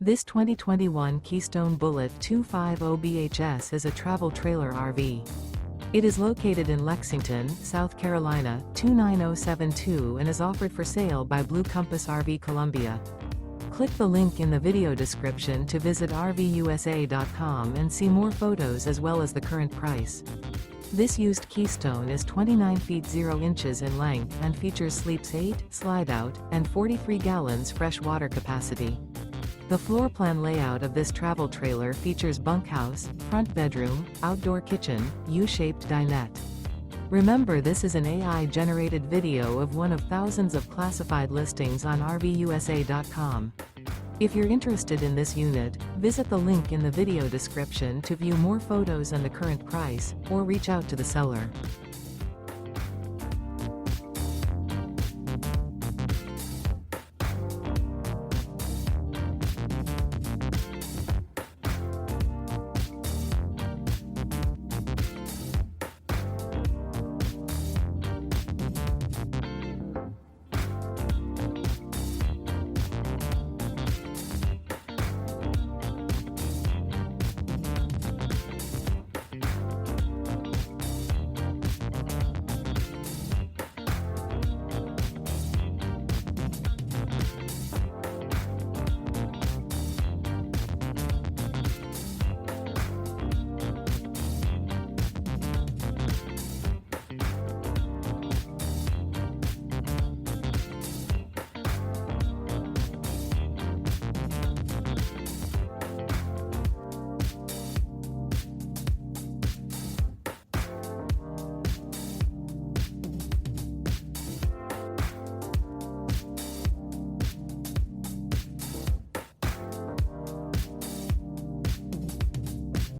This 2021 Keystone Bullet 250BHS is a travel trailer RV. It is located in Lexington, South Carolina, 29072 and is offered for sale by Blue Compass RV Columbia. Click the link in the video description to visit RVUSA.com and see more photos as well as the current price. This used Keystone is 29 feet 0 inches in length and features sleeps 8, Slideout, and 43 gallons fresh water capacity. The floor plan layout of this travel trailer features bunkhouse, front bedroom, outdoor kitchen, U-shaped dinette. Remember, this is an AI-generated video of one of thousands of classified listings on RVUSA.com. If you're interested in this unit, visit the link in the video description to view more photos and the current price, or reach out to the seller.